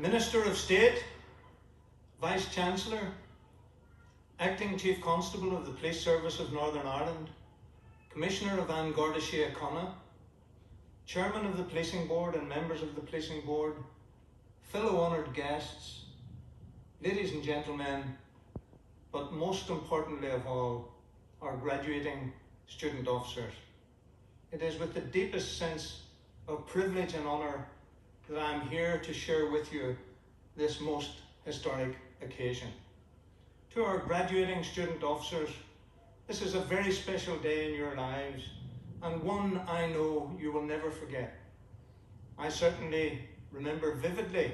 Minister of State, Vice-Chancellor, Acting Chief Constable of the Police Service of Northern Ireland, Commissioner of An Garda Síochána, Chairman of the Policing Board and members of the Policing Board, fellow honoured guests, ladies and gentlemen, but most importantly of all, our graduating student officers. It is with the deepest sense of privilege and honour that I am here to share with you this most historic occasion. To our graduating student officers, this is a very special day in your lives, and one I know you will never forget. I certainly remember vividly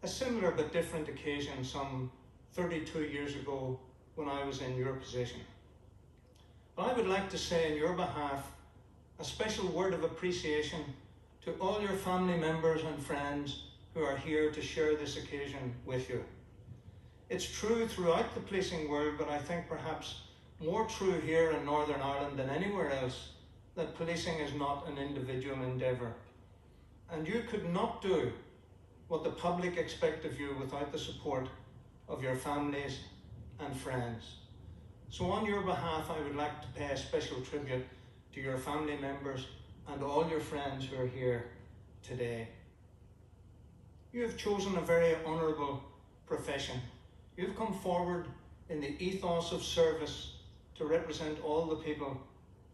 a similar but different occasion some 32 years ago when I was in your position. But I would like to say on your behalf a special word of appreciation to all your family members and friends who are here to share this occasion with you. It's true throughout the policing world, but I think perhaps more true here in Northern Ireland than anywhere else, that policing is not an individual endeavour. And you could not do what the public expect of you without the support of your families and friends. So on your behalf, I would like to pay a special tribute to your family members and all your friends who are here today. You have chosen a very honourable profession. You've come forward in the ethos of service to represent all the people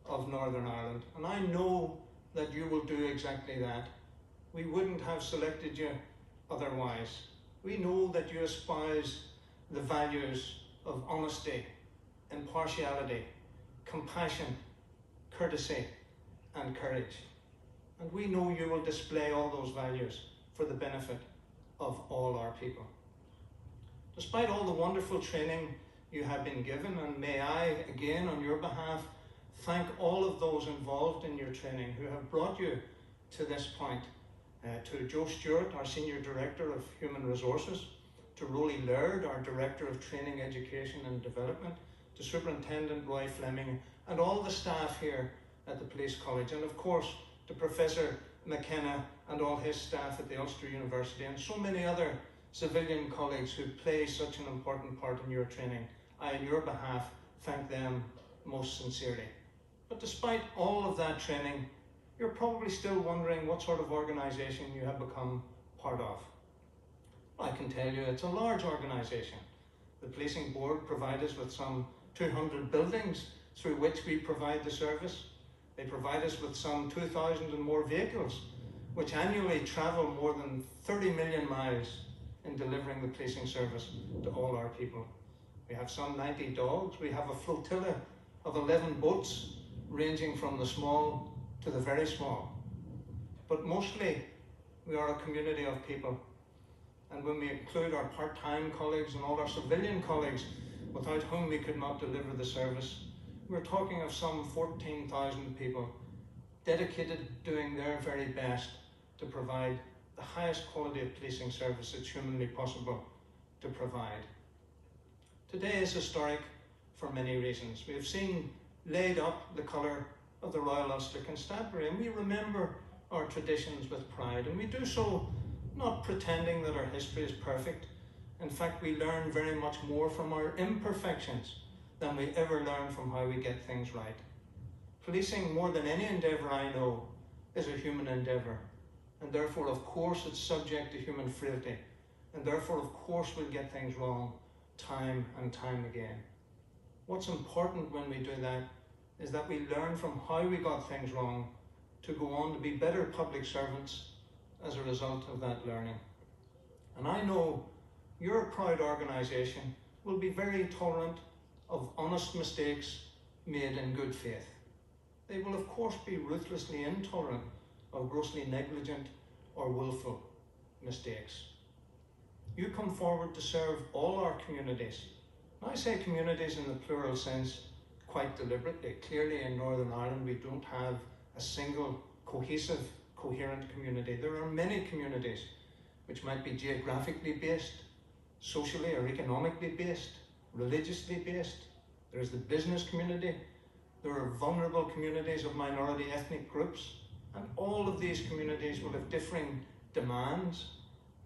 of Northern Ireland. And I know that you will do exactly that. We wouldn't have selected you otherwise. We know that you espouse the values of honesty, impartiality, compassion, courtesy, and courage. And we know you will display all those values for the benefit of all our people. Despite all the wonderful training you have been given, and may I, again, on your behalf, thank all of those involved in your training who have brought you to this point. To Joe Stewart, our Senior Director of Human Resources, to Roly Laird, our Director of Training, Education and Development, to Superintendent Roy Fleming, and all the staff here at the Police College, and of course to Professor McKenna and all his staff at the Ulster University, and so many other civilian colleagues who play such an important part in your training. I, on your behalf, thank them most sincerely. But despite all of that training, you're probably still wondering what sort of organisation you have become part of. I can tell you it's a large organisation. The Policing Board provides us with some 200 buildings through which we provide the service. They provide us with some 2,000 and more vehicles, which annually travel more than 30 million miles in delivering the policing service to all our people. We have some 90 dogs. We have a flotilla of 11 boats, ranging from the small to the very small. But mostly, we are a community of people. And when we include our part-time colleagues and all our civilian colleagues, without whom we could not deliver the service, we're talking of some 14,000 people dedicated doing their very best to provide the highest quality of policing service it's humanly possible to provide. Today is historic for many reasons. We have seen laid up the colour of the Royal Ulster Constabulary, and we remember our traditions with pride, and we do so not pretending that our history is perfect. In fact, we learn very much more from our imperfections than we ever learn from how we get things right. Policing, more than any endeavour I know, is a human endeavour, and therefore of course it's subject to human frailty, and therefore of course we'll get things wrong time and time again. What's important when we do that is that we learn from how we got things wrong to go on to be better public servants as a result of that learning. And I know your proud organisation will be very tolerant of honest mistakes made in good faith. They will of course be ruthlessly intolerant of grossly negligent or willful mistakes. You come forward to serve all our communities. And I say communities in the plural sense quite deliberately. Clearly in Northern Ireland we don't have a single cohesive, coherent community. There are many communities which might be geographically based, socially or economically based, religiously based. There's the business community. There are vulnerable communities of minority ethnic groups, and all of these communities will have differing demands,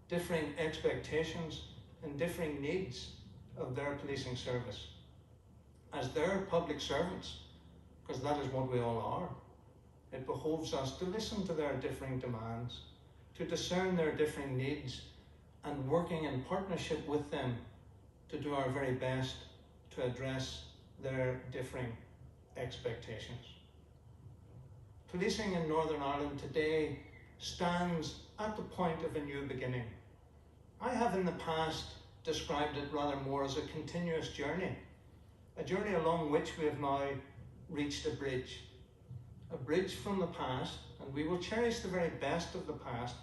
differing expectations and differing needs of their policing service. As their public servants, because that is what we all are, it behoves us to listen to their differing demands, to discern their differing needs, and working in partnership with them to do our very best to address their differing expectations. Policing in Northern Ireland today stands at the point of a new beginning. I have in the past described it rather more as a continuous journey, a journey along which we have now reached a bridge from the past, and we will cherish the very best of the past.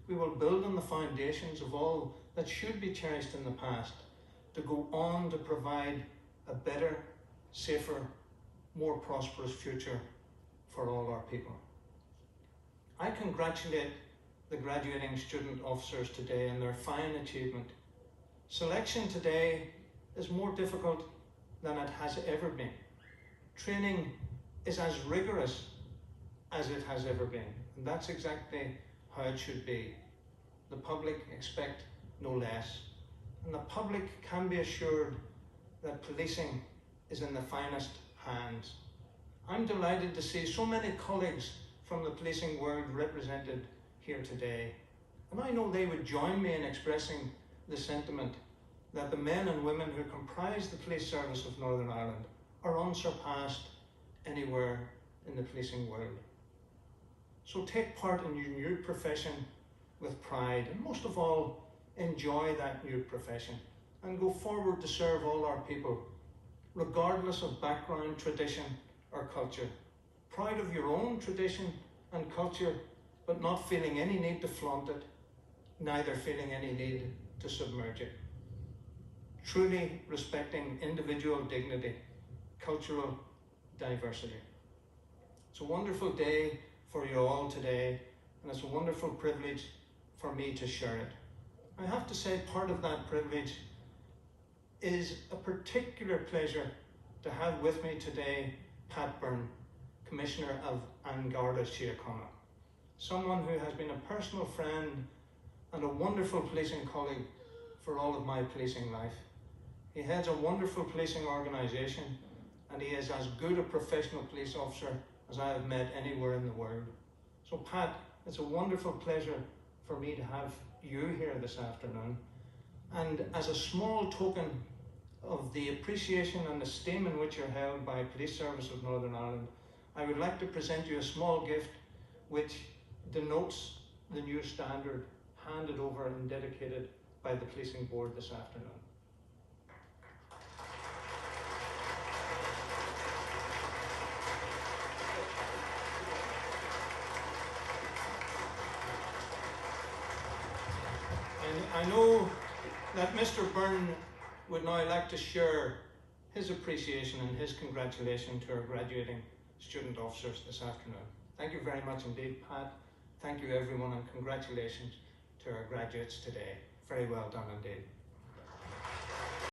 We will build on the foundations of all that should be cherished in the past to go on to provide a better, safer, more prosperous future for all our people. I congratulate the graduating student officers today on their fine achievement. Selection today is more difficult than it has ever been. Training is as rigorous as it has ever been, and that's exactly how it should be. The public expect no less, and the public can be assured that policing is in the finest hands. I'm delighted to see so many colleagues from the policing world represented here today, and I know they would join me in expressing the sentiment that the men and women who comprise the police service of Northern Ireland are unsurpassed anywhere in the policing world. So take part in your new profession with pride, and most of all, enjoy that new profession and go forward to serve all our people, regardless of background, tradition or culture. Proud of your own tradition and culture, but not feeling any need to flaunt it, neither feeling any need to submerge it. Truly respecting individual dignity, cultural diversity. It's a wonderful day for you all today, and it's a wonderful privilege for me to share it. I have to say, part of that privilege is a particular pleasure to have with me today Pat Byrne, Commissioner of An Garda Síochána, someone who has been a personal friend and a wonderful policing colleague for all of my policing life. He heads a wonderful policing organisation, and he is as good a professional police officer as I have met anywhere in the world. So Pat, it's a wonderful pleasure for me to have you here this afternoon. And as a small token of the appreciation and esteem in which you're held by Police Service of Northern Ireland, I would like to present you a small gift which denotes the new standard handed over and dedicated by the Policing Board this afternoon. And I know that Mr. Byrne would now like to share his appreciation and his congratulations to our graduating student officers this afternoon. Thank you very much indeed, Pat. Thank you everyone, and congratulations to our graduates today. Very well done indeed.